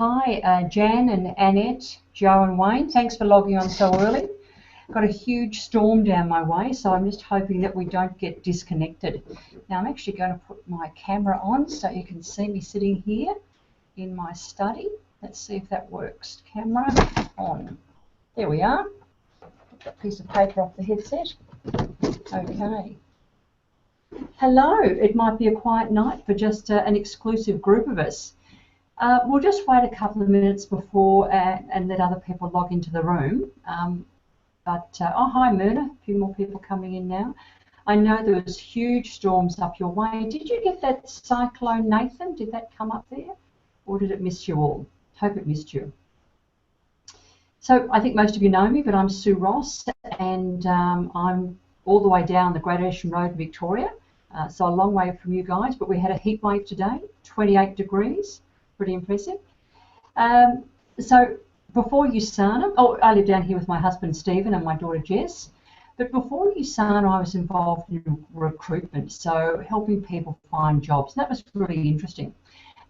Hi, Jan and Annette, Joe and Wayne. Thanks for logging on so early. Got a huge storm down my way, so I'm just hoping that we don't get disconnected. Now I'm actually going to put my camera on so you can see me sitting here in my study. Let's see if that works. Camera on. There we are. Put that piece of paper off the headset. Okay. Hello. It might be a quiet night for just an exclusive group of us. We'll just wait a couple of minutes before and let other people log into the room. Oh, hi Myrna, a few more people coming in now. I know there was huge storms up your way. Did you get that cyclone Nathan? Did that come up there? Or did it miss you all? Hope it missed you. So I think most of you know me, but I'm Sue Ross, and I'm all the way down the Great Ocean Road in Victoria. So a long way from you guys, but we had a heat wave today, 28 degrees. Pretty impressive. So before USANA, I live down here with my husband Stephen and my daughter Jess, but before USANA I was involved in recruitment, so helping people find jobs. And that was really interesting.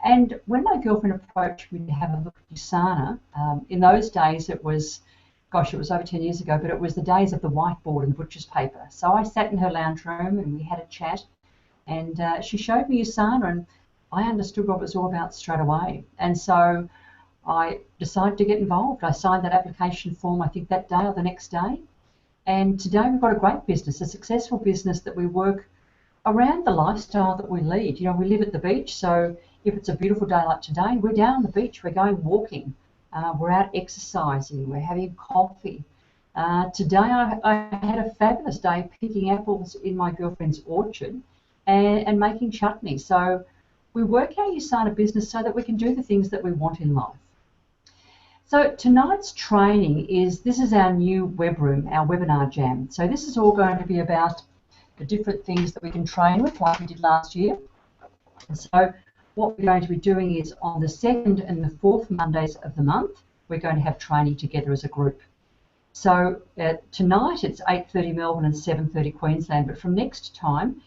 And when my girlfriend approached me to have a look at USANA, in those days it was, gosh, it was over 10 years ago, but it was the days of the whiteboard and the butcher's paper. So I sat in her lounge room and we had a chat, and she showed me USANA, and I understood what it was all about straight away. And so I decided to get involved. I signed that application form, I think that day or the next day. And today we've got a great business, a successful business that we work around the lifestyle that we lead. You know, we live at the beach, so if it's a beautiful day like today, we're down on the beach, we're going walking, we're out exercising, we're having coffee. Today I had a fabulous day picking apples in my girlfriend's orchard and making chutney. So we work our USANA business so that we can do the things that we want in life. So tonight's training this is our new web room, our webinar jam. So this is all going to be about the different things that we can train with, like we did last year. And so what we're going to be doing is on the 2nd and the 4th Mondays of the month, we're going to have training together as a group. So tonight it's 8:30 Melbourne and 7:30 Queensland, but from next time,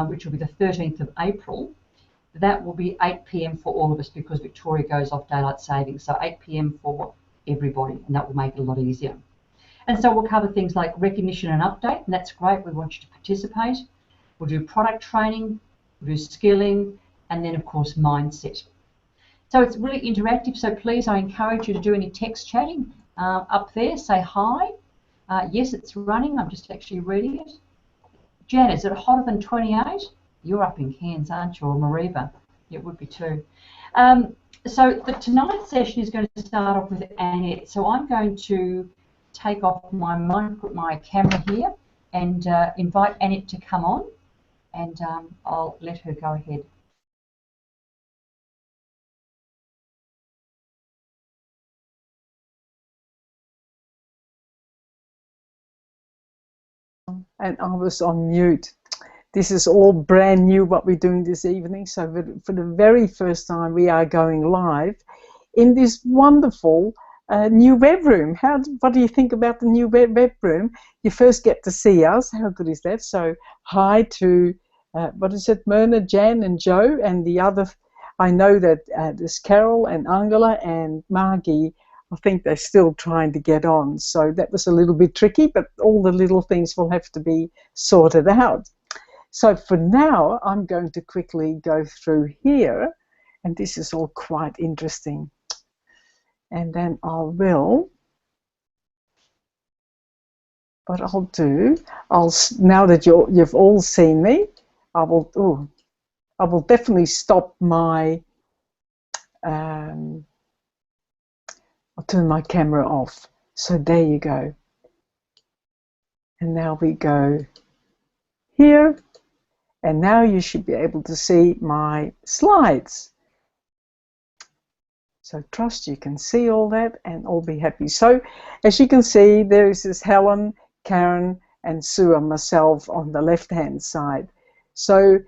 which will be the 13th of April, that will be 8 p.m. for all of us because Victoria goes off daylight savings. So 8 p.m. for everybody, and that will make it a lot easier. And so we'll cover things like recognition and update, and that's great. We want you to participate. We'll do product training, we'll do skilling, and then of course mindset. So it's really interactive, so please, I encourage you to do any text chatting up there. Say hi. Yes, it's running. I'm just actually reading it. Jan, is it hotter than 28? You're up in Cairns, aren't you, or Mareeba? It would be too. So tonight's session is going to start off with Annette. So I'm going to take off my camera here and invite Annette to come on, and I'll let her go ahead. And I was on mute. This is all brand new what we're doing this evening. So for the very first time we are going live in this wonderful new web room. What do you think about the new web room? You first get to see us. How good is that? So hi to, what is it, Myrna, Jan and Joe, and the other, I know that there's Carol and Angela and Margie. I think they're still trying to get on. So that was a little bit tricky, but all the little things will have to be sorted out. So for now, I'm going to quickly go through here, and this is all quite interesting. And then I will, what I'll do, now that you've all seen me, I will definitely stop my, I'll turn my camera off. So there you go. And now we go here. And now you should be able to see my slides. So trust you can see all that and all be happy. So as you can see, there is this Helen, Karen and Sue and myself on the left-hand side. So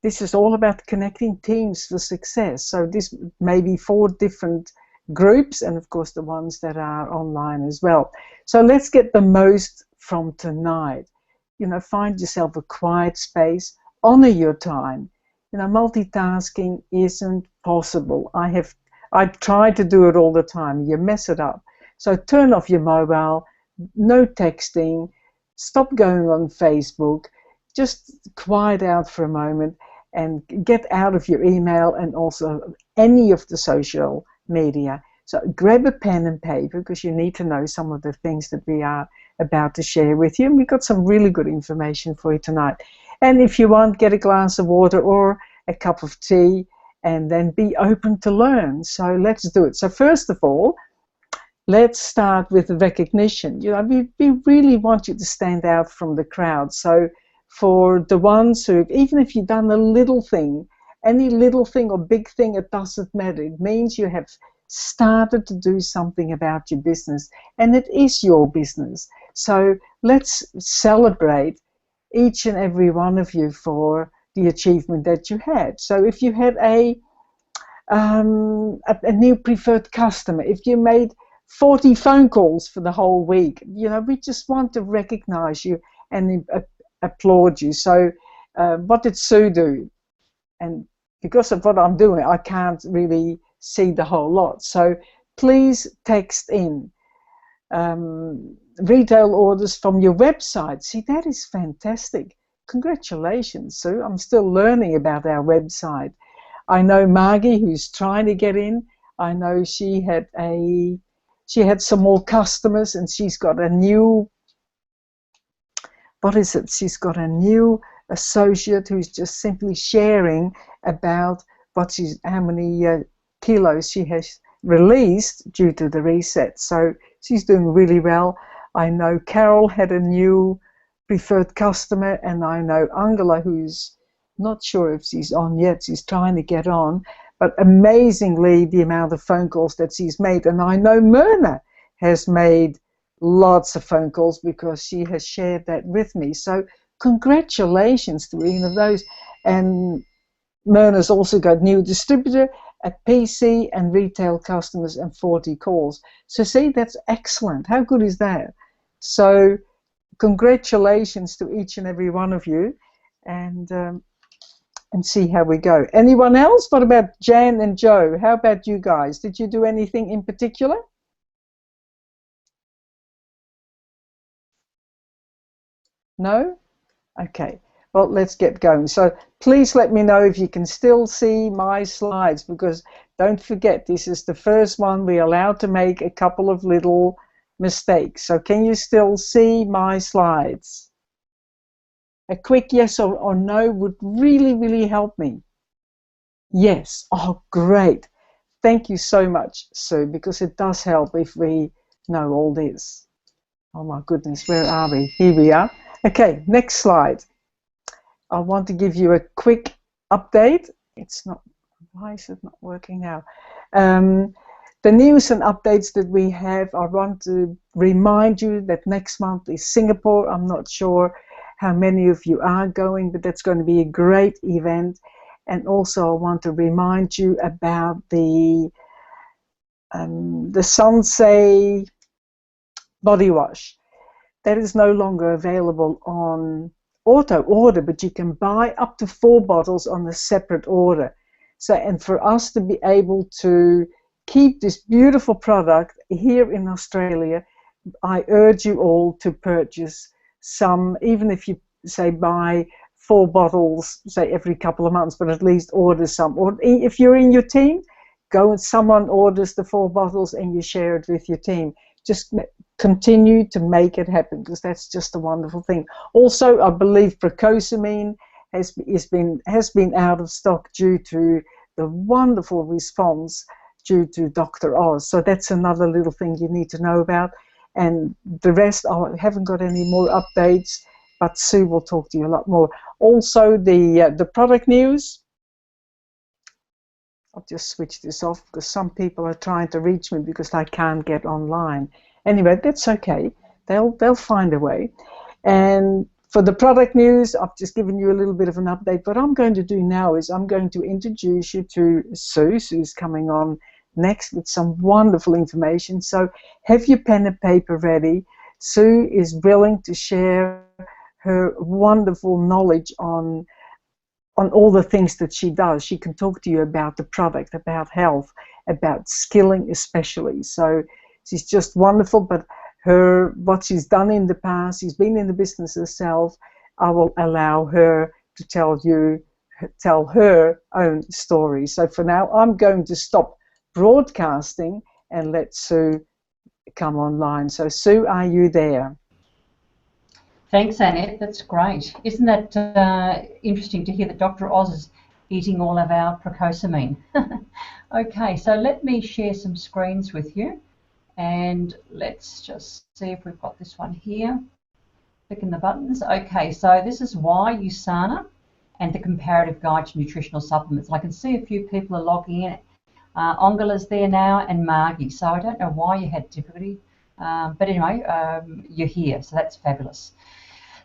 this is all about connecting teams for success. So this may be 4 different groups, and of course the ones that are online as well. So let's get the most from tonight. You know, find yourself a quiet space. Honor your time. You know, multitasking isn't possible. I have I try to do it all the time. You mess it up. So turn off your mobile, no texting, stop going on Facebook, just quiet out for a moment and get out of your email and also any of the social media. So grab a pen and paper because you need to know some of the things that we are about to share with you. And we've got some really good information for you tonight. And if you want, get a glass of water or a cup of tea and then be open to learn. So let's do it. So first of all, let's start with recognition. You know, we really want you to stand out from the crowd. So for the ones who, even if you've done a little thing, any little thing or big thing, it doesn't matter. It means you have started to do something about your business, and it is your business. So let's celebrate each and every one of you for the achievement that you had. So if you had a new preferred customer, if you made 40 phone calls for the whole week, you know, we just want to recognize you and applaud you. So what did Sue do? And because of what I'm doing, I can't really see the whole lot. So please text in retail orders from your website. See, that is fantastic. Congratulations, Sue. I'm still learning about our website. I know Margie, who's trying to get in. I know she had some more customers, and she's got a new, what is it? She's got a new associate who's just simply sharing about how many kilos she has released due to the reset. So she's doing really well. I know Carol had a new preferred customer, and I know Angela, who's not sure if she's on yet. She's trying to get on, but amazingly the amount of phone calls that she's made. And I know Myrna has made lots of phone calls because she has shared that with me. So congratulations to any of those. And Myrna's also got new distributor, a PC and retail customers and 40 calls. So see, that's excellent. How good is that? So congratulations to each and every one of you, and see how we go. Anyone else? What about Jan and Joe? How about you guys? Did you do anything in particular? No? Okay. Well, let's get going. So please let me know if you can still see my slides, because don't forget, this is the first one. We're allowed to make a couple of little mistakes. So can you still see my slides? A quick yes or no would really, really help me. Yes. Oh, great. Thank you so much, Sue, because it does help if we know all this. Oh my goodness, where are we? Here we are. Okay, next slide. I want to give you a quick update. It's not, why is it not working now? The news and updates that we have, I want to remind you that next month is Singapore. I'm not sure how many of you are going, but that's going to be a great event. And also I want to remind you about the Sensei body wash. That is no longer available on auto order, but you can buy up to 4 bottles on a separate order. So, and for us to be able to keep this beautiful product here in Australia, I urge you all to purchase some, even if you say buy 4 bottles, say every couple of months, but at least order some. Or if you're in your team, go and someone orders the 4 bottles and you share it with your team. Just continue to make it happen, because that's just a wonderful thing. Also, I believe Procosamine has been out of stock due to the wonderful response due to Dr. Oz. So that's another little thing you need to know about. And the rest, I haven't got any more updates, but Sue will talk to you a lot more. Also, the product news. I'll just switch this off because some people are trying to reach me because I can't get online. Anyway, that's okay. They'll find a way. And for the product news, I've just given you a little bit of an update. What I'm going to do now is I'm going to introduce you to Sue. Sue's coming on next with some wonderful information. So have your pen and paper ready. Sue is willing to share her wonderful knowledge on all the things that she does. She can talk to you about the product, about health, about skilling especially. So she's just wonderful, but what she's done in the past, she's been in the business herself. I will allow her to tell her own story. So for now, I'm going to stop broadcasting and let Sue come online. So Sue, are you there? Thanks, Annette. That's great. Isn't that interesting to hear that Dr. Oz is eating all of our Procosamine? Okay, so let me share some screens with you, and let's just see if we've got this one here. Clicking the buttons. Okay, so this is why USANA and the Comparative Guide to Nutritional Supplements. And I can see a few people are logging in. Ongola's there now, and Margie. So I don't know why you had difficulty, but anyway, you're here, so that's fabulous.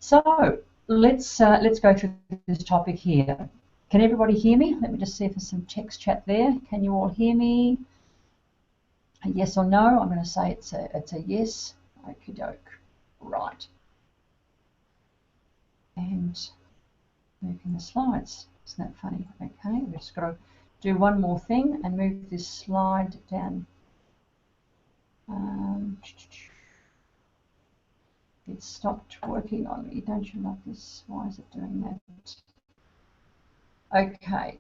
So let's go through this topic here. Can everybody hear me? Let me just see if there's some text chat there. Can you all hear me? A yes or no? I'm going to say it's a yes. Okie doke. Right. And moving the slides. Isn't that funny? Okay, we've just got to do one more thing and move this slide down. It stopped working on me. Don't you love this? Why is it doing that? Okay.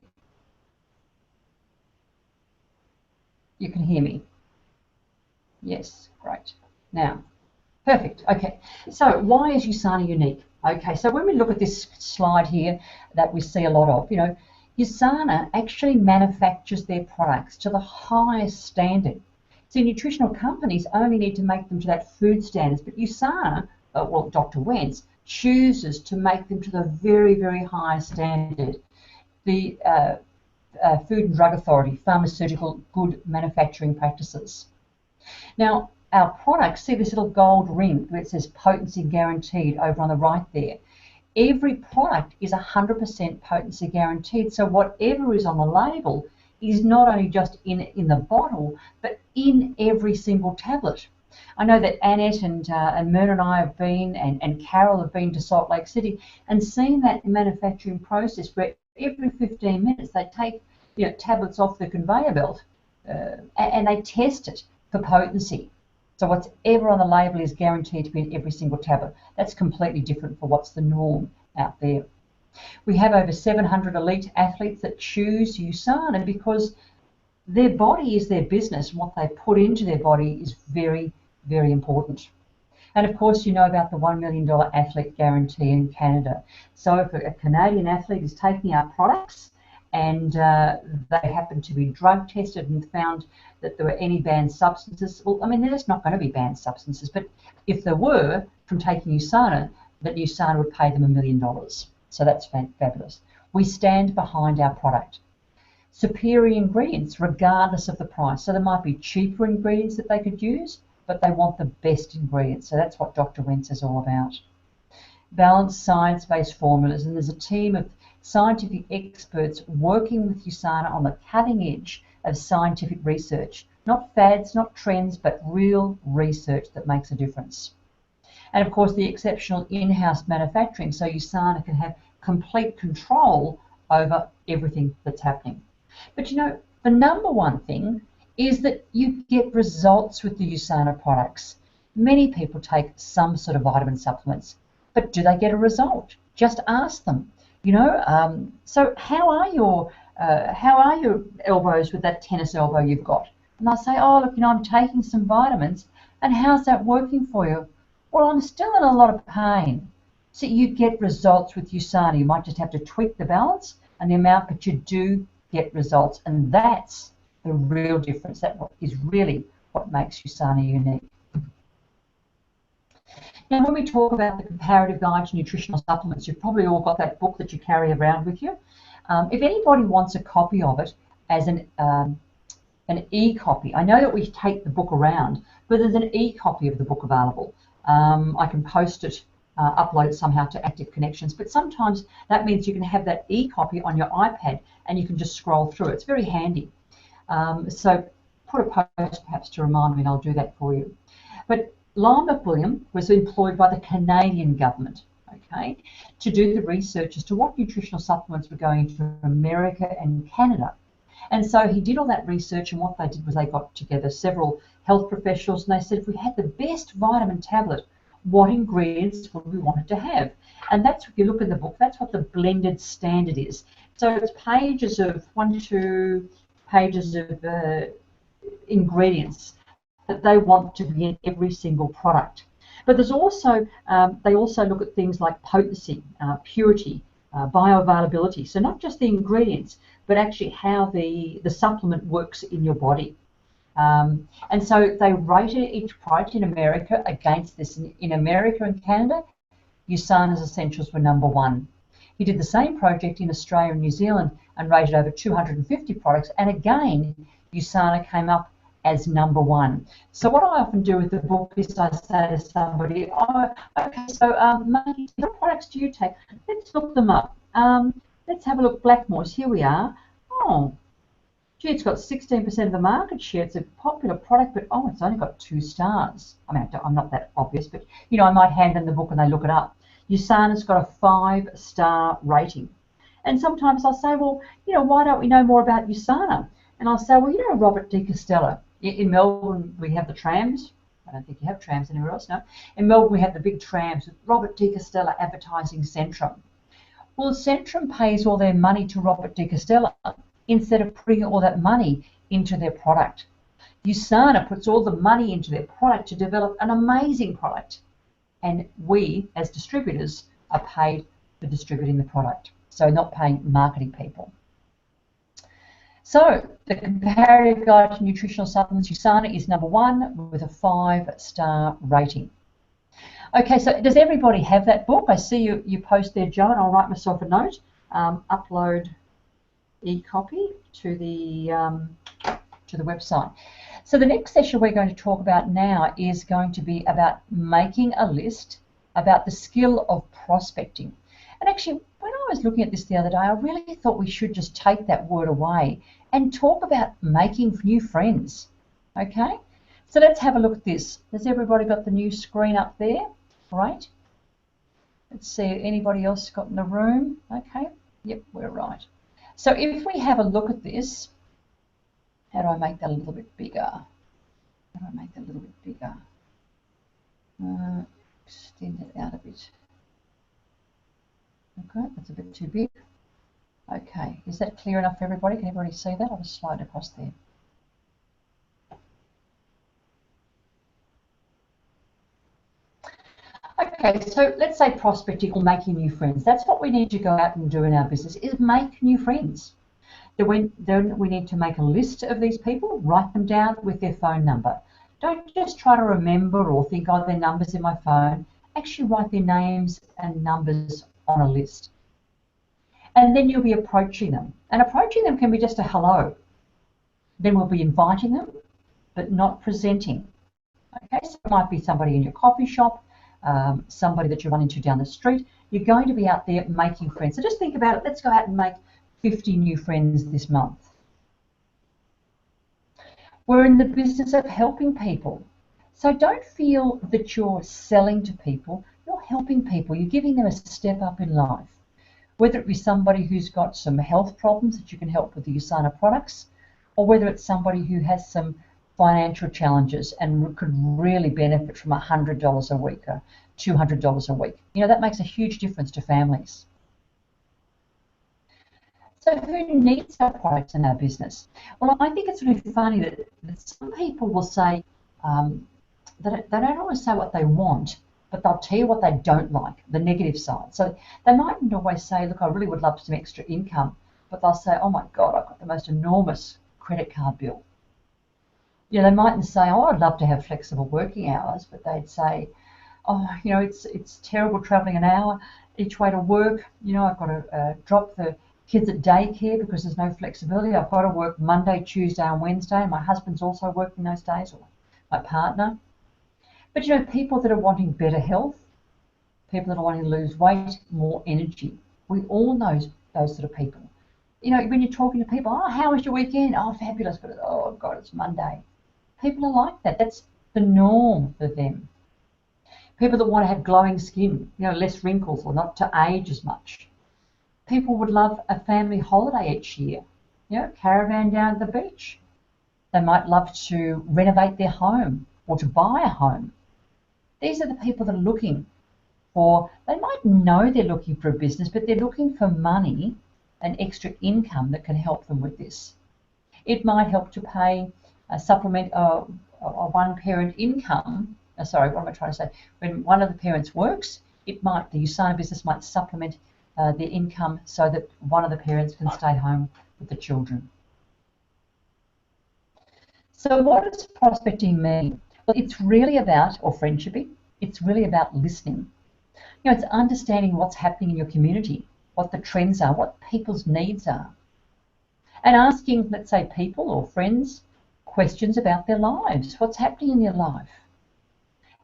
You can hear me? Yes, great. Now, perfect. Okay, so why is USANA unique? Okay, so when we look at this slide here that we see a lot of, you know, USANA actually manufactures their products to the highest standard. See, nutritional companies only need to make them to that food standards, but USANA, well, Dr. Wentz, chooses to make them to the very, very highest standard. The Food and Drug Authority, Pharmaceutical Good Manufacturing Practices. Now, our products, see this little gold ring where it says potency guaranteed over on the right there. Every product is 100% potency guaranteed, so whatever is on the label is not only just in the bottle, but in every single tablet. I know that Annette and Myrna and I have been, and Carol have been to Salt Lake City and seen that manufacturing process where every 15 minutes they take tablets off the conveyor belt and they test it for potency. So whatever on the label is guaranteed to be in every single tablet. That's completely different for what's the norm out there. We have over 700 elite athletes that choose USANA because their body is their business, and what they put into their body is very, very important. And of course, you know about the $1 million athlete guarantee in Canada. So if a Canadian athlete is taking our products and they happen to be drug tested and found that there were any banned substances, well, I mean, they're just not going to be banned substances, but if there were from taking USANA, that USANA would pay them $1 million. So that's fabulous. We stand behind our product. Superior ingredients, regardless of the price. So there might be cheaper ingredients that they could use, but they want the best ingredients. So that's what Dr. Wentz is all about. Balanced science-based formulas, and there's a team of scientific experts working with USANA on the cutting edge of scientific research. Not fads, not trends, but real research that makes a difference. And of course the exceptional in-house manufacturing, so USANA can have complete control over everything that's happening. But you know, the number one thing is that you get results with the USANA products. Many people take some sort of vitamin supplements, but do they get a result? Just ask them. You know, so how are your elbows with that tennis elbow you've got? And they'll say, oh, look, you know, I'm taking some vitamins, and how's that working for you? Well, I'm still in a lot of pain. So you get results with USANA. You might just have to tweak the balance and the amount, but you do get results, and that's the real difference. That is really what makes USANA unique. Now, when we talk about the Comparative Guide to Nutritional Supplements, you've probably all got that book that you carry around with you. If anybody wants a copy of it as an e-copy, I know that we take the book around, but there's an e-copy of the book available. I can post it, upload it somehow to Active Connections, but sometimes that means you can have that e-copy on your iPad and you can just scroll through. It's very handy. So put a post perhaps to remind me, and I'll do that for you. But Lyle McWilliam was employed by the Canadian government, okay, to do the research as to what nutritional supplements were going to America and Canada. And so he did all that research, and what they did was they got together several health professionals, and they said, if we had the best vitamin tablet, what ingredients would we want it to have? And that's, if you look in the book, that's what the blended standard is. So it's pages of 2 pages of ingredients that they want to be in every single product. But there's also, they also look at things like potency, purity, bioavailability. So not just the ingredients, but actually how the supplement works in your body. And so they rated each product in America against this. In America and Canada, USANA's Essentials were #1. He did the same project in Australia and New Zealand and rated over 250 products, and again, USANA came up as #1. So what I often do with the book is I say to somebody, oh, okay, so Margie, what products do you take? Let's look them up. Let's have a look. Blackmores, here we are. Oh, gee, it's got 16% of the market share. It's a popular product, but oh, it's only got 2 stars. I mean, I'm not that obvious, but you know, I might hand them the book and they look it up. USANA's got a 5-star rating. And sometimes I'll say, well, you know, why don't we know more about USANA? And I'll say, well, you know, Robert de Castella. In Melbourne, we have the trams. I don't think you have trams anywhere else, no. In Melbourne, we have the big trams with Robert de Castella advertising Centrum. Well, Centrum pays all their money to Robert de Castella instead of putting all that money into their product. USANA puts all the money into their product to develop an amazing product. And we, as distributors, are paid for distributing the product. So not paying marketing people. So the Comparative Guide to Nutritional Supplements, USANA is #1 with a 5-star rating. Okay, so does everybody have that book? I see you post there, Joe, and I'll write myself a note. Upload e-copy to the website. So the next session we're going to talk about now is going to be about making a list, about the skill of prospecting. And actually, when I was looking at this the other day, I really thought we should just take that word away and talk about making new friends. Okay? So let's have a look at this. Has everybody got the new screen up there? Great. Let's see, anybody else got in the room? Okay. Yep, we're right. So if we have a look at this, how do I make that a little bit bigger? How do I make that a little bit bigger? Extend it out a bit. Okay, that's a bit too big. Okay, is that clear enough for everybody? Can everybody see that? I'll just slide it across there. Okay, so let's say prospecting or making new friends. That's what we need to go out and do in our business, is make new friends. Then we need to make a list of these people, write them down with their phone number. Don't just try to remember or think, oh, their number's in my phone. Actually write their names and numbers on a list. And then you'll be approaching them. And approaching them can be just a hello. Then we'll be inviting them, but not presenting. Okay, so it might be somebody in your coffee shop, somebody that you run into down the street. You're going to be out there making friends. So just think about it. Let's go out and make 50 new friends this month. We're in the business of helping people. So don't feel that you're selling to people. You're helping people. You're giving them a step up in life. Whether it be somebody who's got some health problems that you can help with the USANA products, or whether it's somebody who has some financial challenges and could really benefit from $100 a week or $200 a week. You know, that makes a huge difference to families. So who needs our products in our business? Well, I think it's really funny that some people will say that they don't always say what they want, but they'll tell you what they don't like, the negative side. So they mightn't always say, look, I really would love some extra income, but they'll say, oh my God, I've got the most enormous credit card bill. You know, they mightn't say, oh, I'd love to have flexible working hours, but they'd say, oh, you know, it's terrible traveling an hour each way to work. You know, I've got to drop the kids at daycare because there's no flexibility. I've got to work Monday, Tuesday and Wednesday. My husband's also working those days, or my partner. But, you know, people that are wanting better health, people that are wanting to lose weight, more energy. We all know those sort of people. You know, when you're talking to people, oh, how was your weekend? Oh, fabulous. But, oh, God, it's Monday. People are like that. That's the norm for them. People that want to have glowing skin, you know, less wrinkles or not to age as much. People would love a family holiday each year. you know, caravan down to the beach. They might love to renovate their home or to buy a home. These are the people that are looking for, they might know they're looking for a business, but they're looking for money and extra income that can help them with this. It might help to pay a supplement a one-parent income. Sorry, what am I trying to say? When one of the parents works, the USANA business might supplement their income so that one of the parents can stay home with the children. So what does prospecting mean? Well, it's really about, or friendshiping, it's really about listening. You know, it's understanding what's happening in your community, what the trends are, what people's needs are, and asking, let's say, people or friends questions about their lives, what's happening in their life,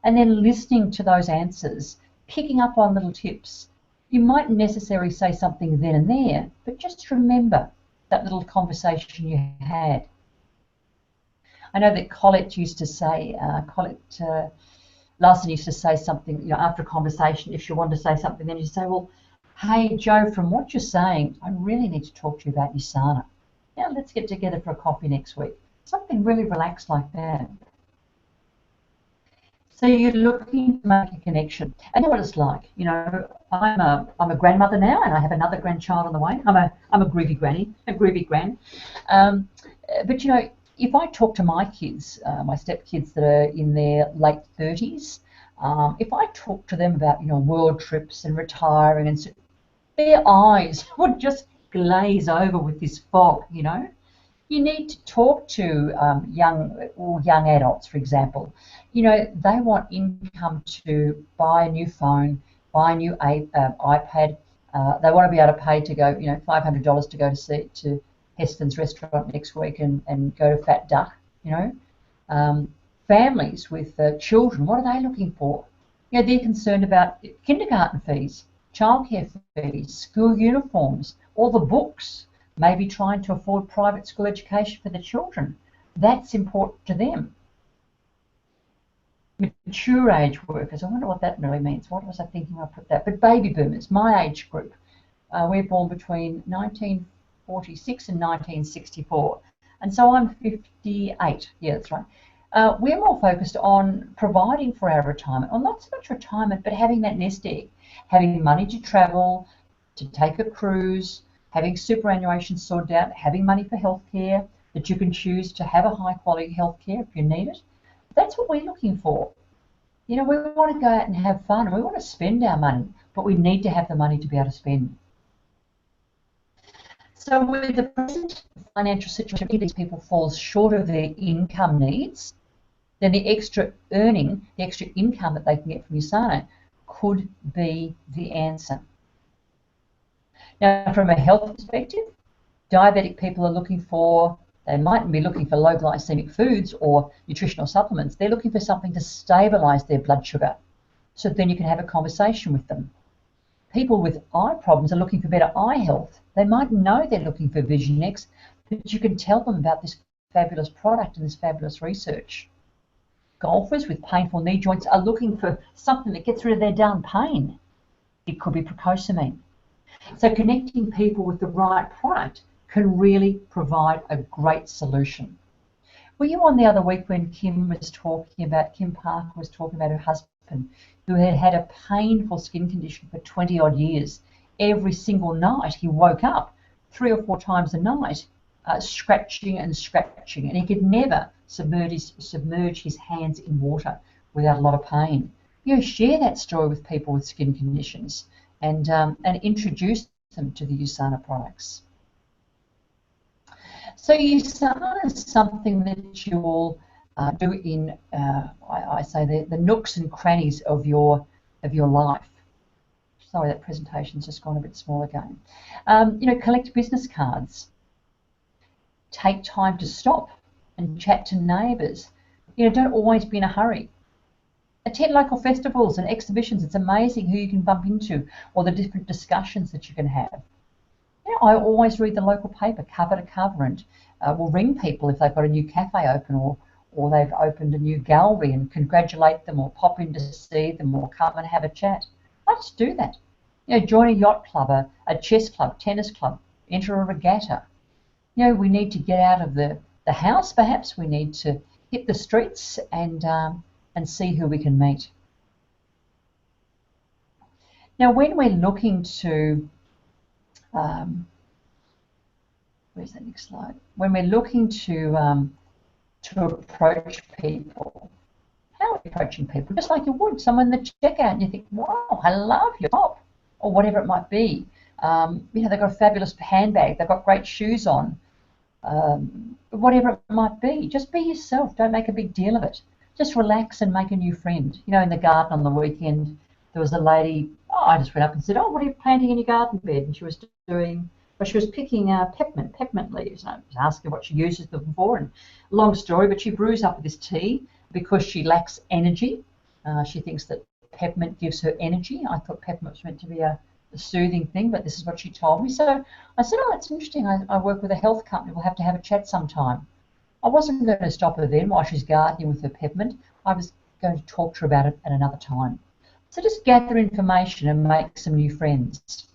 and then listening to those answers, picking up on little tips. You mightn't necessarily say something then and there, but just remember that little conversation you had. I know that Colette used to say, Larson used to say something, you know, after a conversation, if she wanted to say something, then she'd say, well, hey, Joe, from what you're saying, I really need to talk to you about USANA. Now let's get together for a coffee next week. Something really relaxed like that. So you're looking to make a connection. And you know what it's like. You know, I'm a grandmother now, and I have another grandchild on the way. I'm a groovy granny, a groovy gran. But you know, if I talk to my kids, my stepkids that are in their late 30s, if I talk to them about, you know, world trips and retiring, and so, their eyes would just glaze over with this fog, you know. You need to talk to young adults, for example. You know, they want income to buy a new phone, buy a new iPad. They want to be able to pay to go, you know, $500 to go to Heston's restaurant next week and go to Fat Duck, you know. Families with children, what are they looking for? You know, they're concerned about kindergarten fees, childcare fees, school uniforms, all the books, maybe trying to afford private school education for the children. That's important to them. Mature age workers, I wonder what that really means. What was I thinking I put that? But baby boomers, my age group, we're born between 1946 and 1964. And so I'm 58. Yeah, that's right. We're more focused on providing for our retirement, or not so much retirement, but having that nest egg, having money to travel, to take a cruise, having superannuation sorted out, having money for healthcare, that you can choose to have a high quality healthcare if you need it. That's what we're looking for. You know, we want to go out and have fun, and we want to spend our money, but we need to have the money to be able to spend. So with the present financial situation, if these people falls short of their income needs, then the extra earning, the extra income that they can get from USANA could be the answer. Now, from a health perspective, diabetic people are looking for, they mightn't be looking for low glycemic foods or nutritional supplements. They're looking for something to stabilise their blood sugar, so then you can have a conversation with them. People with eye problems are looking for better eye health. They might know they're looking for Vision X, but you can tell them about this fabulous product and this fabulous research. Golfers with painful knee joints are looking for something that gets rid of their darn pain. It could be Procosamine. So connecting people with the right product can really provide a great solution. Were you on the other week when Kim Parker was talking about her husband who had had a painful skin condition for 20 odd years? Every single night he woke up 3 or 4 times a night scratching, and he could never submerge his hands in water without a lot of pain. You know, share that story with people with skin conditions and introduce them to the USANA products. So USANA is something that you all do in, I say, the nooks and crannies of your life. Sorry, that presentation's just gone a bit small again. You know, collect business cards. Take time to stop and chat to neighbours. You know, don't always be in a hurry. Attend local festivals and exhibitions. It's amazing who you can bump into, or the different discussions that you can have. You know, I always read the local paper cover to cover, and will ring people if they've got a new cafe open, or they've opened a new gallery, and congratulate them, or pop in to see them, or come and have a chat. I just do that. You know, join a yacht club, a chess club, tennis club, enter a regatta. You know, we need to get out of the house, perhaps. We need to hit the streets and see who we can meet. Now, when we're looking to, where's that next slide? When we're looking to approach people, how are we approaching people? Just like you would someone in the checkout, and you think, wow, I love your top, or whatever it might be. You know, they've got a fabulous handbag, they've got great shoes on, whatever it might be. Just be yourself. Don't make a big deal of it. Just relax and make a new friend. You know, in the garden on the weekend, there was a lady, I just went up and said, oh, what are you planting in your garden bed? And she was picking peppermint leaves. And I was asking what she uses them for. And long story, but she brews up this tea because she lacks energy. She thinks that peppermint gives her energy. I thought peppermint was meant to be a soothing thing, but this is what she told me. So I said, oh, that's interesting. I work with a health company. We'll have to have a chat sometime. I wasn't going to stop her then while she's gardening with her peppermint. I was going to talk to her about it at another time. So just gather information and make some new friends.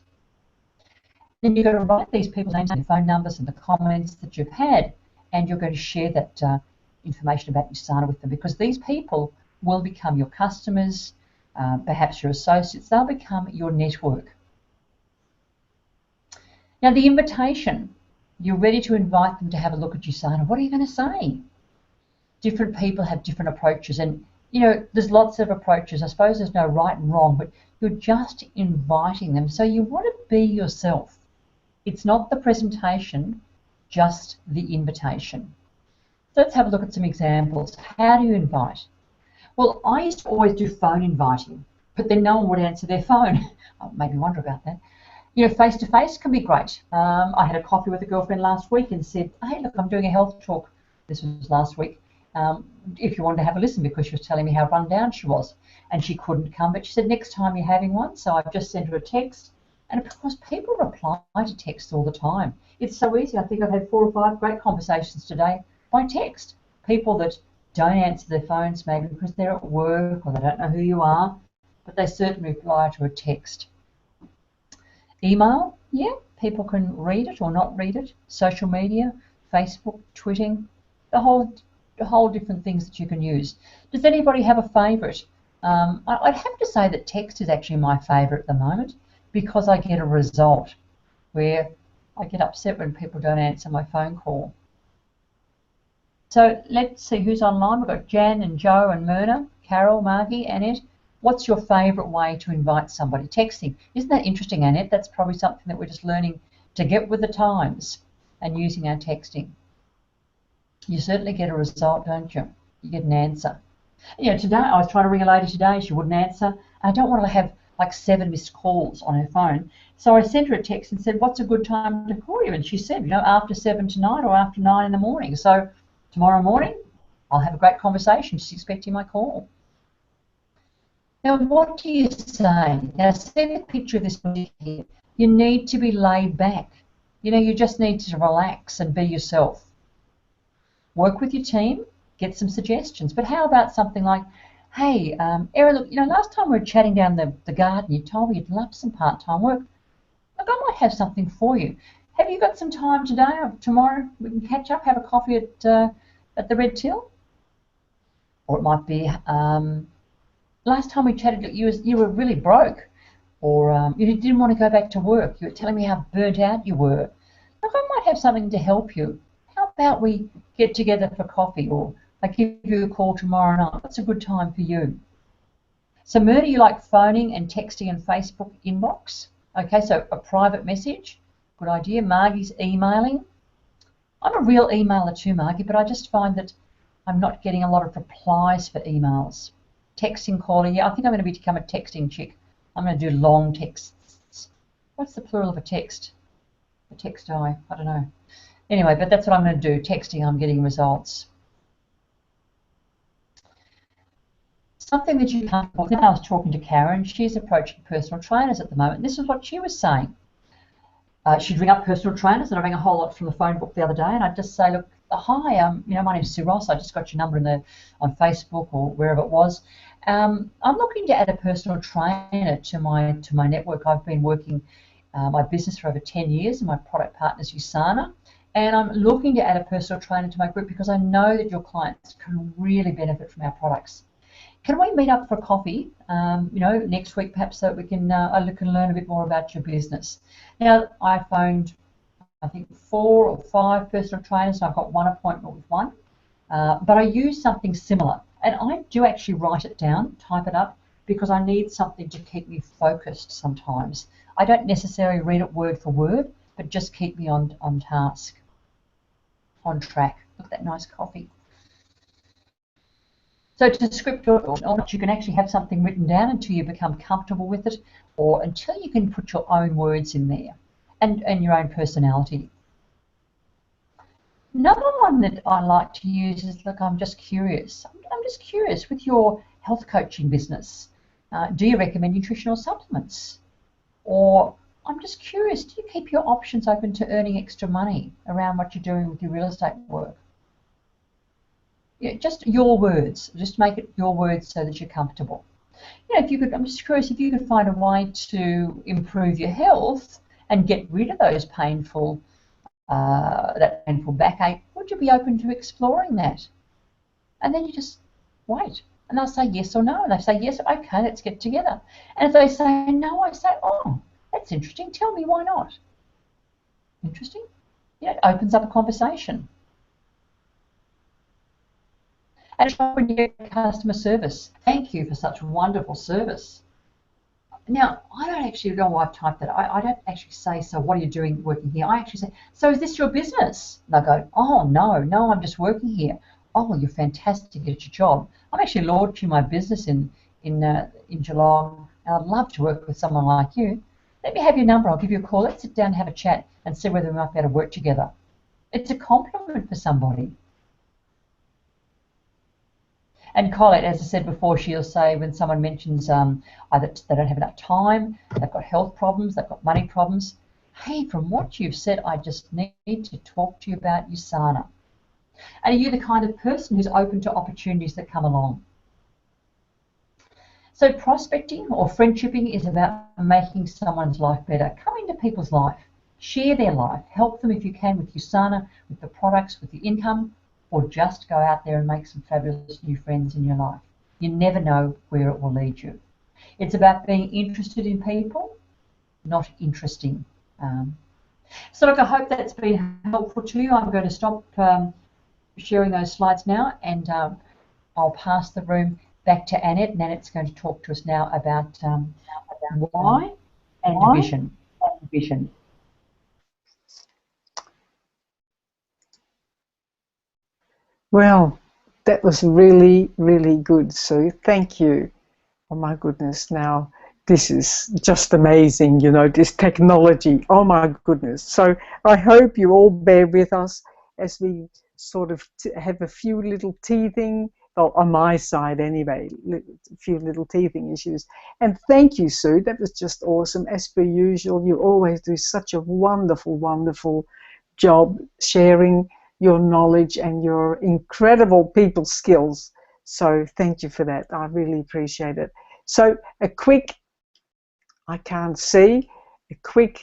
Then you've got to write these people's names and phone numbers and the comments that you've had, and you're going to share that information about USANA with them, because these people will become your customers, perhaps your associates. They'll become your network. Now, the invitation, you're ready to invite them to have a look at USANA. What are you going to say? Different people have different approaches, and you know, there's lots of approaches. I suppose there's no right and wrong, but you're just inviting them. So you want to be yourself. It's not the presentation, just the invitation. So let's have a look at some examples. How do you invite? Well, I used to always do phone inviting, but then no one would answer their phone. It made me wonder about that. You know, face-to-face can be great. I had a coffee with a girlfriend last week and said, hey, look, I'm doing a health talk. This was last week. If you wanted to have a listen, because she was telling me how run down she was and she couldn't come, but she said next time you're having one. So I've just sent her a text, and of course people reply to texts all the time. It's so easy. I think I've had 4 or 5 great conversations today by text. People that don't answer their phones, maybe because they're at work or they don't know who you are, but they certainly reply to a text. Email, yeah, people can read it or not read it. Social media, Facebook, tweeting, the whole different things that you can use. Does anybody have a favourite? I'd have to say that text is actually my favourite at the moment, because I get a result where I get upset when people don't answer my phone call. So let's see who's online. We've got Jan and Joe and Myrna, Carol, Margie, Annette. What's your favourite way to invite somebody? Texting. Isn't that interesting, Annette? That's probably something that we're just learning to get with the times and using our texting. You certainly get a result, don't you? You get an answer. You know, today I was trying to ring a lady today. She wouldn't answer. I don't want to have like 7 missed calls on her phone. So I sent her a text and said, what's a good time to call you? And she said, you know, after 7 tonight or after 9 in the morning. So tomorrow morning, I'll have a great conversation. She's expecting my call. Now, what do you say? Now, see the picture of this here. You need to be laid back. You know, you just need to relax and be yourself. Work with your team, get some suggestions. But how about something like, hey, Erin, look, you know, last time we were chatting down the garden, you told me you'd love some part-time work. Look, I might have something for you. Have you got some time today or tomorrow? We can catch up, have a coffee at the Red Till? Or it might be, last time we chatted, you were really broke, or you didn't want to go back to work. You were telling me how burnt out you were. Look, I might have something to help you. How about we get together for coffee, or I give you a call tomorrow night? What's a good time for you? So Myrna, you like phoning and texting and Facebook inbox? Okay, so a private message, good idea. Margie's emailing. I'm a real emailer too, Margie, but I just find that I'm not getting a lot of replies for emails. Texting, calling, yeah, I think I'm going to become a texting chick. I'm going to do long texts. What's the plural of a text? A texti, I don't know. Anyway, but that's what I'm going to do, texting, I'm getting results. Something that you can't talk about. I was talking to Karen, she's approaching personal trainers at the moment. This is what she was saying. She'd ring up personal trainers, and I rang a whole lot from the phone book the other day, and I'd just say, look, hi, you know, my name's Sue Ross. I just got your number on Facebook or wherever it was. I'm looking to add a personal trainer to my network. I've been working my business for over 10 years, and my product partner's USANA, and I'm looking to add a personal trainer to my group because I know that your clients can really benefit from our products. Can we meet up for coffee, next week perhaps, so that we can I can learn a bit more about your business? Now, I phoned, I think, 4 or 5 personal trainers, and I've got one appointment with one. But I use something similar, and I do actually write it down, type it up, because I need something to keep me focused sometimes. I don't necessarily read it word for word, but just keep me on task, on track. Look at that nice coffee. So to script or not, you can actually have something written down until you become comfortable with it, or until you can put your own words in there and your own personality. Another one that I like to use is, look, I'm just curious. I'm just curious with your health coaching business. Do you recommend nutritional supplements? Or I'm just curious, do you keep your options open to earning extra money around what you're doing with your real estate work? Yeah, just your words. Just make it your words so that you're comfortable. If you could, I'm just curious if you could find a way to improve your health and get rid of those that painful backache, would you be open to exploring that? And then you just wait, and they'll say yes or no, and they say yes, okay, let's get together. And if they say no, I say, oh, that's interesting, tell me why not. Interesting. It opens up a conversation. And when you get customer service, thank you for such wonderful service. Now, I don't actually know why I've typed that. I don't actually say, so what are you doing working here? I actually say, so is this your business? And they go, oh, no, I'm just working here. Oh, well, you're fantastic at your job. I'm actually launching my business in Geelong, and I'd love to work with someone like you. Let me have your number. I'll give you a call. Let's sit down and have a chat and see whether we might be able to work together. It's a compliment for somebody. And Colette, as I said before, she'll say when someone mentions either they don't have enough time, they've got health problems, they've got money problems, hey, from what you've said, I just need to talk to you about USANA. And are you the kind of person who's open to opportunities that come along? So prospecting or friendshipping is about making someone's life better. Come into people's life, share their life, help them if you can with USANA, with the products, with the income, or just go out there and make some fabulous new friends in your life. You never know where it will lead you. It's about being interested in people, not interesting. So look, I hope that's been helpful to you. I'm going to stop sharing those slides now, and I'll pass the room back to Annette, and Annette's going to talk to us now about why and vision. Well, that was really, really good, Sue. Thank you. Oh my goodness, now this is just amazing, this technology. Oh my goodness. So I hope you all bear with us as we sort of have a few little teething, well, on my side anyway, a few little teething issues. And thank you, Sue. That was just awesome. As per usual, you always do such a wonderful, wonderful job sharing your knowledge and your incredible people skills. So thank you for that. I really appreciate it. So a quick, I can't see, a quick,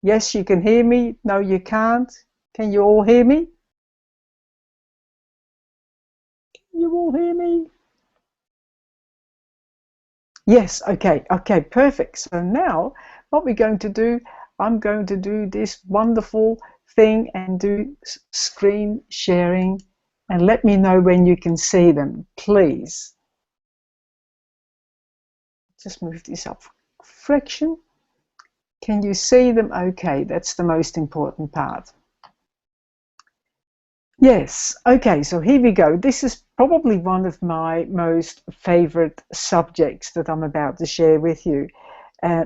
yes, you can hear me. No, you can't. Can you all hear me? Can you all hear me? Yes, okay, perfect. So now what we're going to do, I'm going to do this wonderful thing and do screen sharing, and let me know when you can see them, please. Just move this up a fraction. Can you see them? Okay, that's the most important part. Yes, okay, so here we go. This is probably one of my most favorite subjects that I'm about to share with you,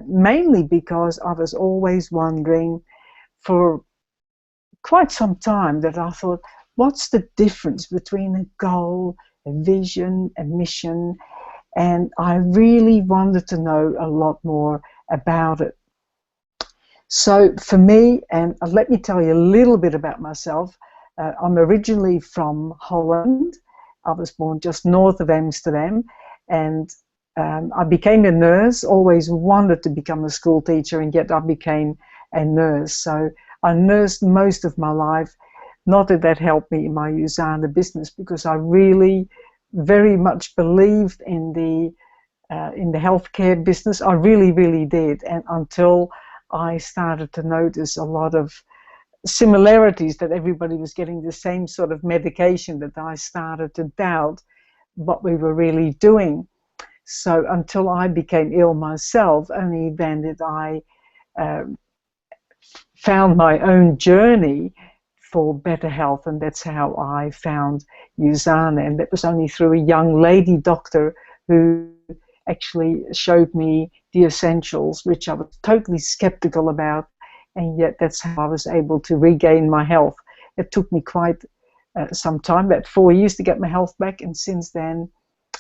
mainly because I was always wondering for quite some time that I thought, what's the difference between a goal, a vision, a mission? And I really wanted to know a lot more about it. So for me, and let me tell you a little bit about myself, I'm originally from Holland. I was born just north of Amsterdam, and I became a nurse, always wanted to become a school teacher, and yet I became a nurse. So I nursed most of my life. Not that that helped me in my USANA business, because I really very much believed in the healthcare business. I really, really did. And until I started to notice a lot of similarities, that everybody was getting the same sort of medication, that I started to doubt what we were really doing. So until I became ill myself, only then did I found my own journey for better health, and that's how I found USANA. And that was only through a young lady doctor who actually showed me the essentials, which I was totally skeptical about, and yet that's how I was able to regain my health. It took me quite some time, about 4 years, to get my health back, and since then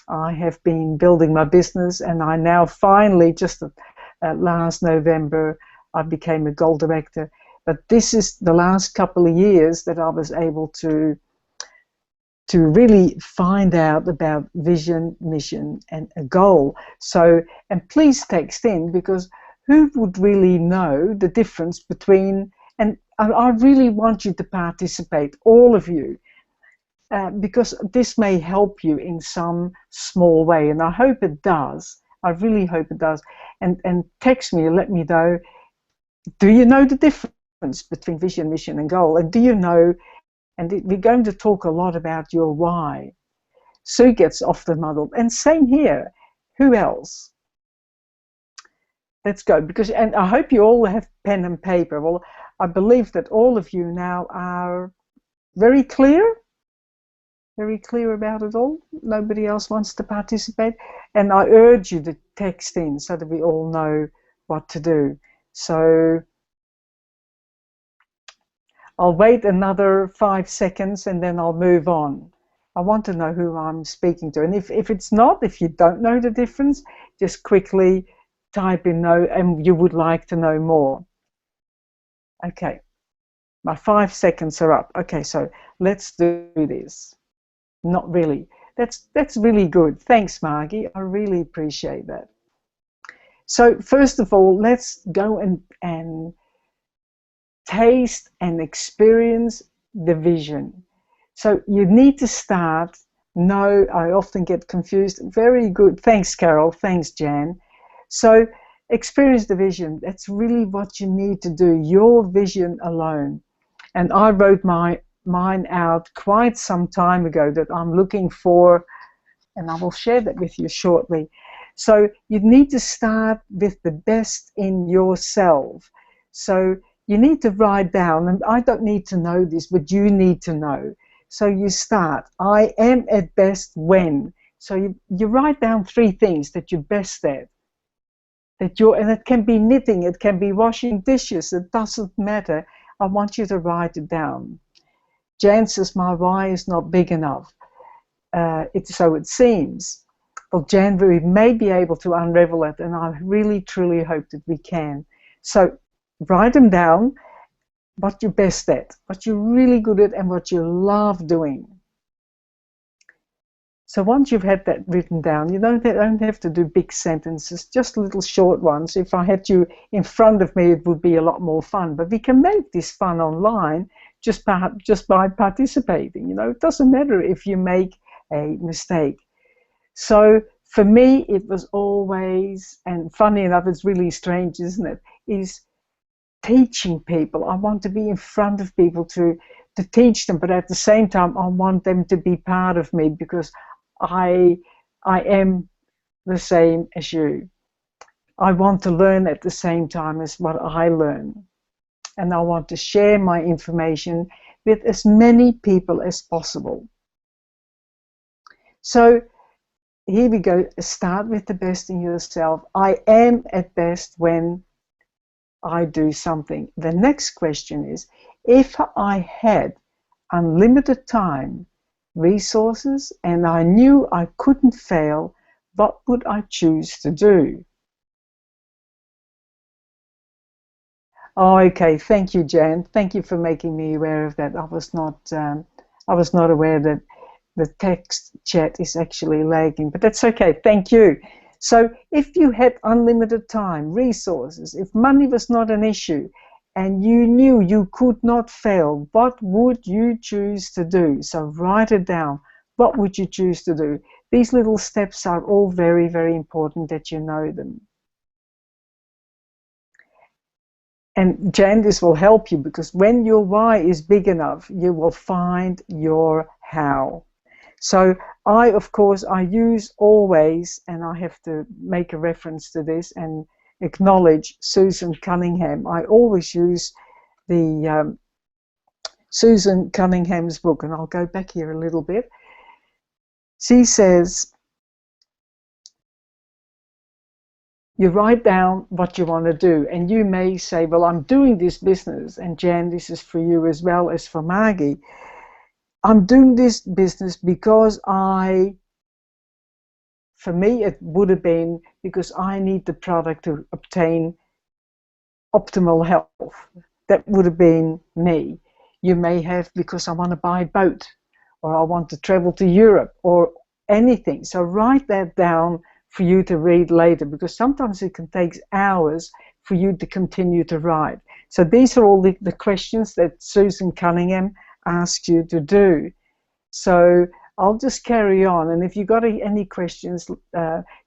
I have been building my business, and I now finally, just last November, I became a gold director. But this is the last couple of years that I was able to really find out about vision, mission, and a goal. So, and please text in, because who would really know the difference between, and I really want you to participate, all of you, because this may help you in some small way, and I hope it does. I really hope it does. And text me and let me know, do you know the difference between vision, mission, and goal? And do you know, and we're going to talk a lot about your why. Sue gets often muddled, and same here. Who else? Let's go, because, and I hope you all have pen and paper. Well, I believe that all of you now are very clear about it all. Nobody else wants to participate, and I urge you to text in so that we all know what to do. So I'll wait another 5 seconds and then I'll move on. I want to know who I'm speaking to. And if it's not, if you don't know the difference, just quickly type in no and you would like to know more. Okay, my 5 seconds are up. Okay, so let's do this. Not really. That's really good. Thanks, Margie. I really appreciate that. So first of all, let's go and taste and experience the vision. So you need to start. No, I often get confused. Very good. Thanks, Carol. Thanks, Jan. So experience the vision. That's really what you need to do, your vision alone. And I wrote mine out quite some time ago, that I'm looking for, and I will share that with you shortly. So you need to start with the best in yourself. So you need to write down, and I don't need to know this, but you need to know. So you start, I am at best when. So you write down 3 things that you're best at. And it can be knitting, it can be washing dishes, it doesn't matter. I want you to write it down. Jan says, my why is not big enough. So it seems. Well, Jan, we may be able to unravel it, and I really, truly hope that we can. So write them down, what you're best at, what you're really good at, and what you love doing. So once you've had that written down, you don't have to do big sentences, just little short ones. If I had you in front of me, it would be a lot more fun. But we can make this fun online just by participating. You know, it doesn't matter if you make a mistake. So for me, it was always, and funny enough, it's really strange, isn't it, is teaching people. I want to be in front of people to teach them, but at the same time, I want them to be part of me, because I am the same as you. I want to learn at the same time as what I learn. And I want to share my information with as many people as possible. So here we go. Start with the best in yourself. I am at best when I do something. The next question is, if I had unlimited time, resources, and I knew I couldn't fail, what would I choose to do? Oh, okay. Thank you, Jan. Thank you for making me aware of that. I was not aware that the text chat is actually lagging, but that's okay. Thank you. So if you had unlimited time, resources, if money was not an issue, and you knew you could not fail, what would you choose to do? So write it down. What would you choose to do? These little steps are all very, very important that you know them. And Jan, this will help you, because when your why is big enough, you will find your how. So of course, I use always, and I have to make a reference to this and acknowledge Susan Cunningham. I always use the Susan Cunningham's book, and I'll go back here a little bit. She says, you write down what you want to do, and you may say, well, I'm doing this business, and Jan, this is for you as well as for Margie. I'm doing this business because for me, it would have been because I need the product to obtain optimal health. That would have been me. You may have because I want to buy a boat, or I want to travel to Europe, or anything. So write that down for you to read later, because sometimes it can take hours for you to continue to write. So these are all the questions that Susan Cunningham asks you to do. So I'll just carry on, and if you've got any questions,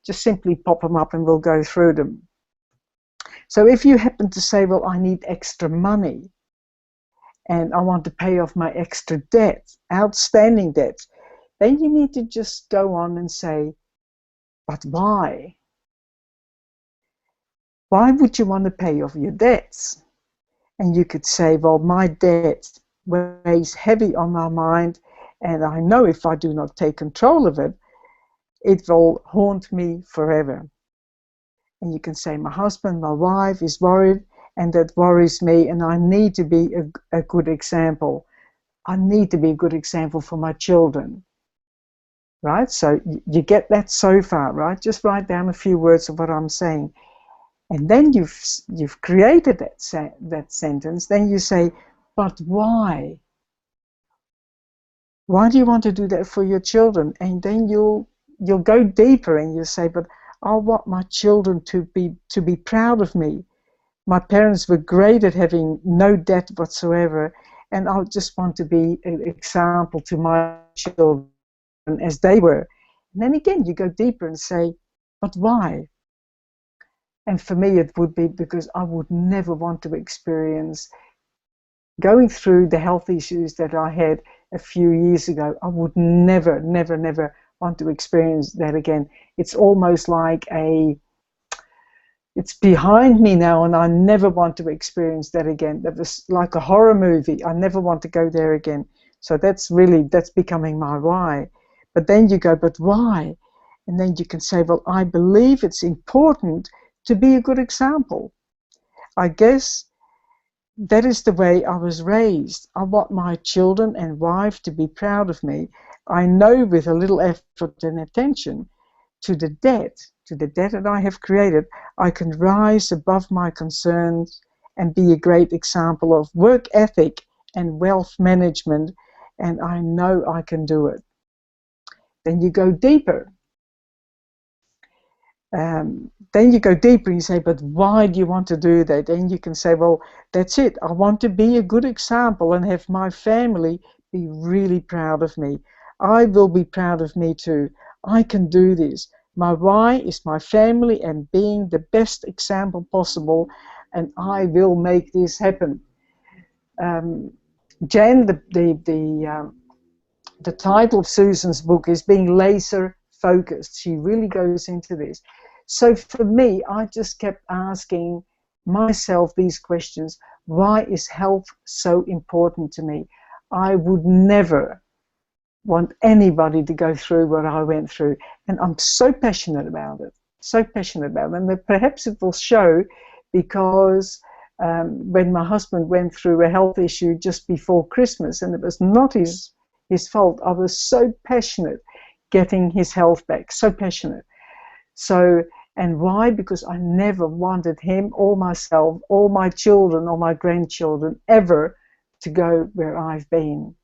just simply pop them up and we'll go through them. So if you happen to say, well, I need extra money and I want to pay off my extra debt, outstanding debt, then you need to just go on and say, but why? Why would you want to pay off your debts? And you could say, well, my debt weighs heavy on my mind, and I know if I do not take control of it, it will haunt me forever. And you can say, my husband, my wife is worried, and that worries me, and I need to be a good example. I need to be a good example for my children. Right? So you get that so far, right? Just write down a few words of what I'm saying. And then you've created that sentence. Then you say, but why? Why do you want to do that for your children? And then you'll go deeper and you say, but I want my children to be proud of me. My parents were great at having no debt whatsoever, and I just want to be an example to my children as they were. And then again, you go deeper and say, but why? And for me, it would be because I would never want to experience going through the health issues that I had a few years ago. I would never, never, never want to experience that again. It's almost like it's behind me now, and I never want to experience that again. That was like a horror movie. I never want to go there again. So that's becoming my why. But then you go, but why? And then you can say, well, I believe it's important to be a good example. I guess that is the way I was raised. I want my children and wife to be proud of me. I know with a little effort and attention to the debt that I have created, I can rise above my concerns and be a great example of work ethic and wealth management, and I know I can do it. Then you go deeper. Then you go deeper and you say, but why do you want to do that? And you can say, well, that's it. I want to be a good example and have my family be really proud of me. I will be proud of me too. I can do this. My why is my family and being the best example possible, and I will make this happen. Jan, the title of Susan's book is Being Laser Focused. She really goes into this. So for me, I just kept asking myself these questions. Why is health so important to me? I would never want anybody to go through what I went through. And I'm so passionate about it. So passionate about it. And perhaps it will show because when my husband went through a health issue just before Christmas, and it was not his fault, I was so passionate getting his health back. So passionate. So, and why? Because I never wanted him or myself or my children or my grandchildren ever to go where I've been.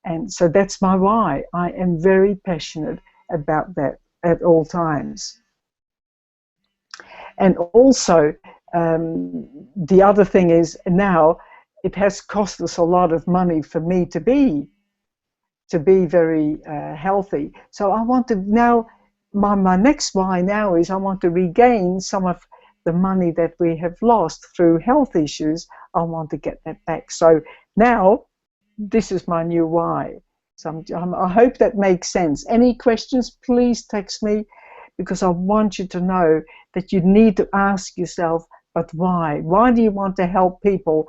And so that's my why. I am very passionate about that at all times. And also, The other thing is now it has cost us a lot of money for me to be very healthy. So I want to now, my next why now is I want to regain some of the money that we have lost through health issues. I want to get that back. So now this is my new why. So I hope that makes sense. Any questions, please text me, because I want you to know that you need to ask yourself, but why? Why do you want to help people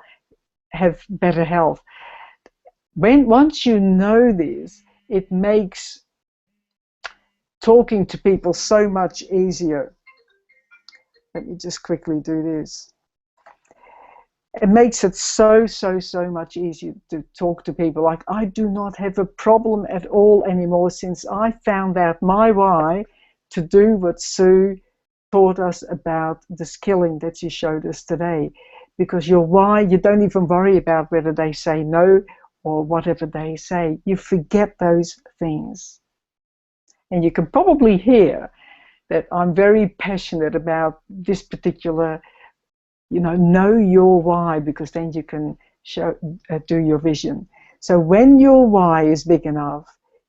have better health? Once you know this, it makes talking to people so much easier. Let me just quickly do this. It makes it so much easier to talk to people. Like, I do not have a problem at all anymore since I found out my why to do what Sue taught us about the skilling that she showed us today. Because your why, you don't even worry about whether they say no or whatever they say. You forget those things. And you can probably hear that I'm very passionate about this particular, know your why, because then you can do your vision. So when your why is big enough,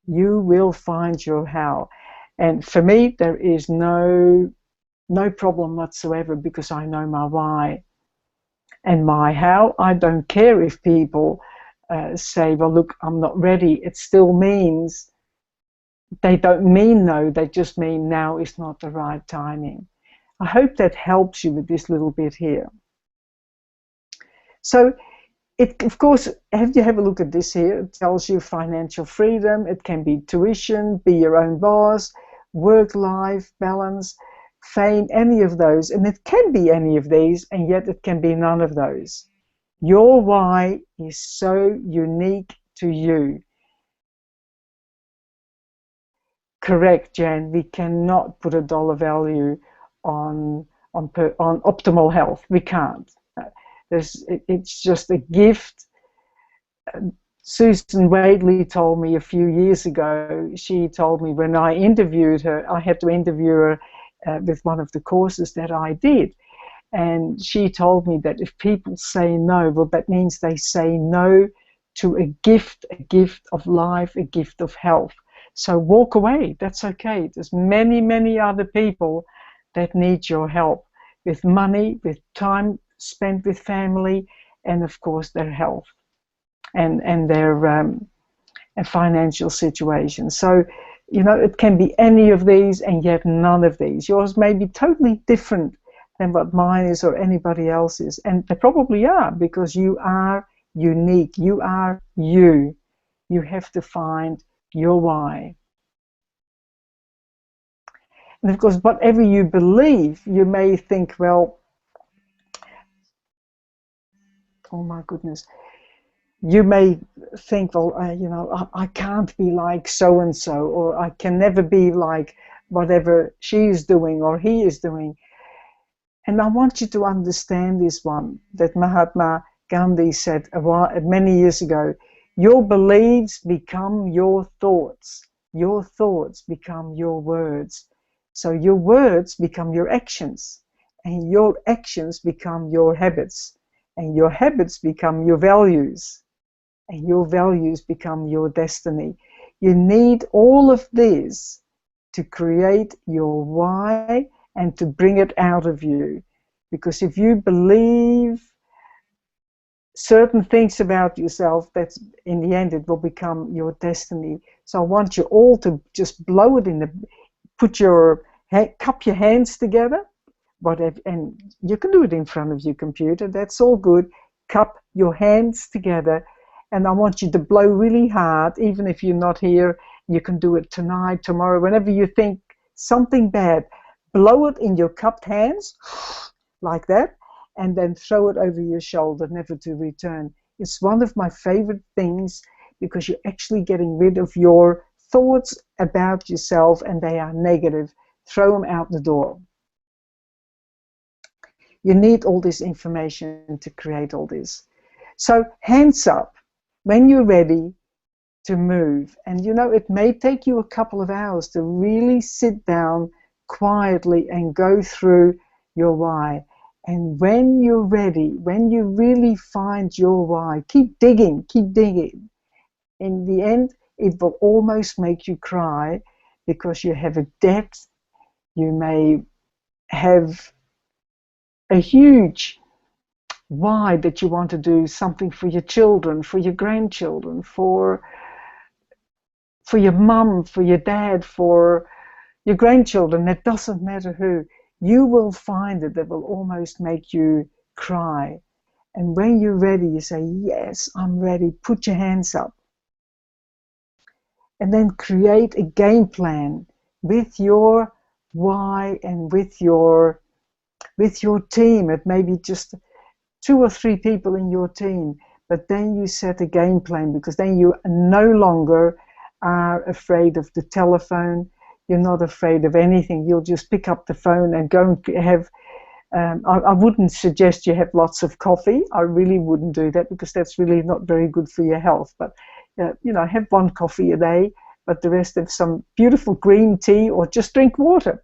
you will find your how. And for me, there is no problem whatsoever, because I know my why. And my how, I don't care if people say, well, look, I'm not ready. It still means they don't mean no, they just mean now is not the right timing. I hope that helps you with this little bit here. So, of course, have a look at this here. It tells you financial freedom. It can be tuition, be your own boss, work-life balance, fame, any of those. And it can be any of these, and yet it can be none of those. Your why is so unique to you. Correct, Jan. We cannot put a dollar value on optimal health. We can't. It's just a gift. Susan Wadley told me a few years ago. She told me when I interviewed her, I had to interview her with one of the courses that I did, and she told me that if people say no, well, that means they say no to a gift of life, a gift of health. So walk away, that's okay. There's many other people that need your help with money, with time spent with family, and of course their health and their financial situation. So, it can be any of these and yet none of these. Yours may be totally different than what mine is or anybody else's. And they probably are, because you are unique. You are you. You have to find your why. And of course, whatever you believe, you may think, well, oh my goodness, you may think, well, I can't be like so-and-so, or I can never be like whatever she is doing or he is doing. And I want you to understand this one, that Mahatma Gandhi said many years ago, your beliefs become your thoughts. Your thoughts become your words. So your words become your actions, and your actions become your habits, and your habits become your values, and your values become your destiny. You need all of this to create your why and to bring it out of you. Because if you believe certain things about yourself, that's in the end it will become your destiny. So I want you all to just blow it cup your hands together, and you can do it in front of your computer, that's all good. Cup your hands together, and I want you to blow really hard. Even if you're not here, you can do it tonight, tomorrow, whenever you think something bad. Blow it in your cupped hands, like that, and then throw it over your shoulder, never to return. It's one of my favorite things, because you're actually getting rid of your thoughts about yourself, and they are negative. Throw them out the door. You need all this information to create all this. So hands up when you're ready to move. And it may take you a couple of hours to really sit down quietly and go through your why. And when you're ready, when you really find your why, keep digging, keep digging. In the end, it will almost make you cry because you have a depth. You may have a huge why that you want to do something for your children, for your grandchildren, for your mum, for your dad, for your grandchildren. It doesn't matter who. You will find it that will almost make you cry. And when you're ready, you say, yes, I'm ready. Put your hands up. And then create a game plan with your why and with your team. It may be just 2 or 3 people in your team, but then you set a game plan, because then you no longer are afraid of the telephone. You're not afraid of anything. You'll just pick up the phone and go and have, I wouldn't suggest you have lots of coffee. I really wouldn't do that, because that's really not very good for your health. But, have 1 coffee a day, but the rest have some beautiful green tea, or just drink water.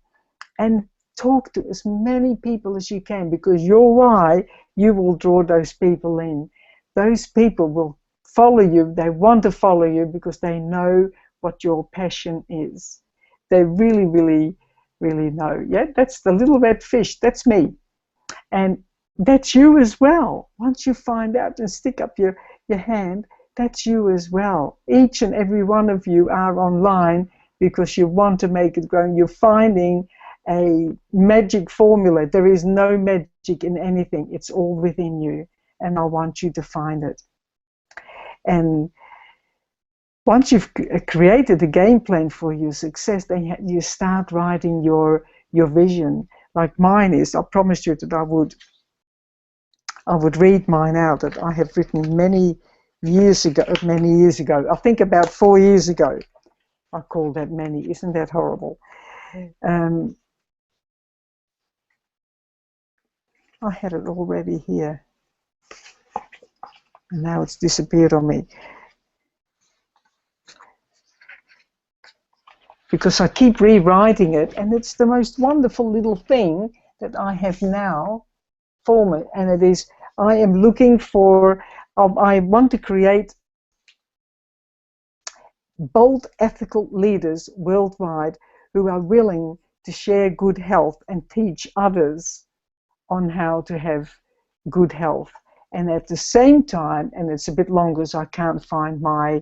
And talk to as many people as you can, because your why, you will draw those people in. Those people will follow you. They want to follow you because they know what your passion is. They really, really, really know. Yeah, that's the little red fish. That's me. And that's you as well. Once you find out and stick up your hand, that's you as well. Each and every one of you are online because you want to make it grow. You're finding a magic formula. There is no magic in anything. It's all within you. And I want you to find it. And once you've created a game plan for your success, then you start writing your vision. Like mine is, I promised you that I would read mine out, that I have written many years ago. I think about 4 years ago. I call that many. Isn't that horrible? I had it already here. And now it's disappeared on me. Because I keep rewriting it, and it's the most wonderful little thing that I have now for me. And it is, I am looking for, I want to create bold, ethical leaders worldwide who are willing to share good health and teach others on how to have good health. And at the same time, and it's a bit longer, so I can't find my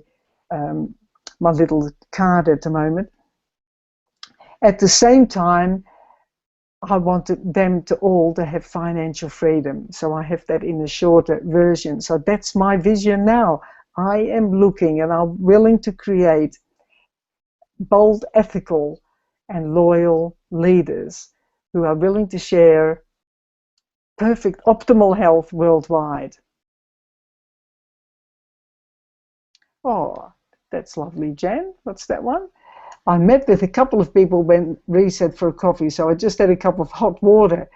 my little card at the moment. At the same time, I wanted them to all to have financial freedom. So I have that in a shorter version. So that's my vision now. I am looking and I'm willing to create bold, ethical, and loyal leaders who are willing to share perfect, optimal health worldwide. Oh, that's lovely, Jan. What's that one? I met with a couple of people when Ree said for a coffee, so I just had a cup of hot water.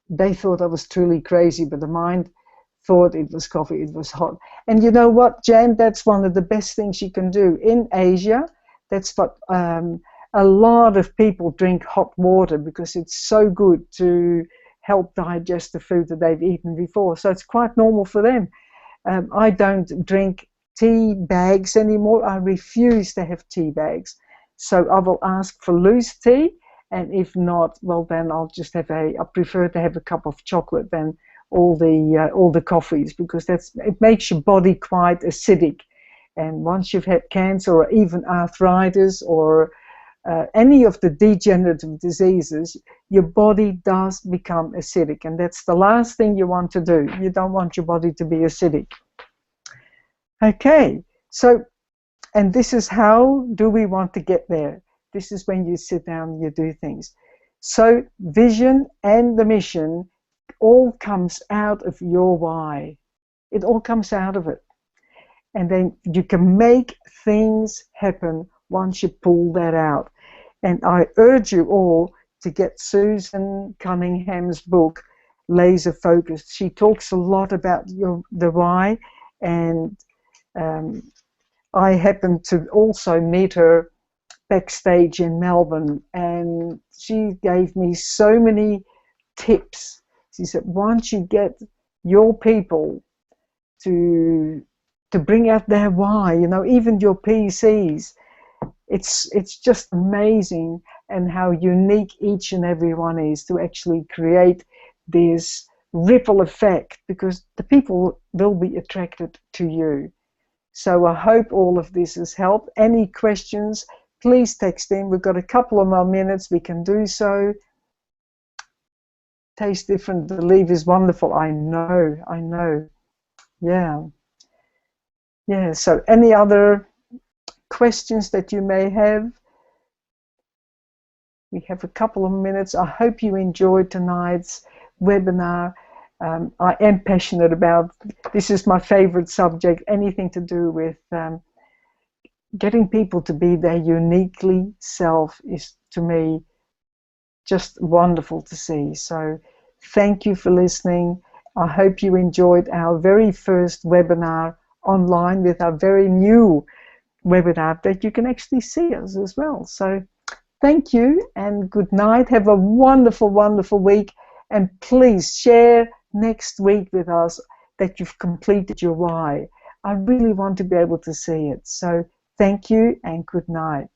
They thought I was truly crazy, but the mind thought it was coffee, it was hot. And you know what, Jan, that's one of the best things you can do. In Asia, that's what a lot of people drink hot water, because it's so good to help digest the food that they've eaten before. So it's quite normal for them. I don't drink tea bags anymore. I refuse to have tea bags. So I will ask for loose tea, and if not, well, then I'll just have I prefer to have a cup of chocolate than all the coffees, because it makes your body quite acidic. And once you've had cancer or even arthritis or any of the degenerative diseases, your body does become acidic, and that's the last thing you want to do. You don't want your body to be acidic. Okay, so, and this is how do we want to get there. This is when you sit down and you do things. So vision and the mission all comes out of your why. It all comes out of it. And then you can make things happen once you pull that out. And I urge you all to get Susan Cunningham's book, Laser Focus. She talks a lot about the why, and I happened to also meet her backstage in Melbourne, and she gave me so many tips She said, once you get your people to bring out their why, you know, even your PCs, it's just amazing, and how unique each and every one is to actually create this ripple effect, because the people will be attracted to you. So I hope all of this has helped. Any questions, please text in. We've got a couple of more minutes. We can do so. Taste different, believe is wonderful. I know. Yeah. Yeah, so any other questions that you may have? We have a couple of minutes. I hope you enjoyed tonight's webinar. I am passionate about, this is my favorite subject, anything to do with getting people to be their uniquely self is, to me, just wonderful to see. So thank you for listening. I hope you enjoyed our very first webinar online with our very new webinar that you can actually see us as well. So thank you and good night. Have a wonderful, wonderful week. And please share next week with us that you've completed your why. I really want to be able to see it. So thank you and good night.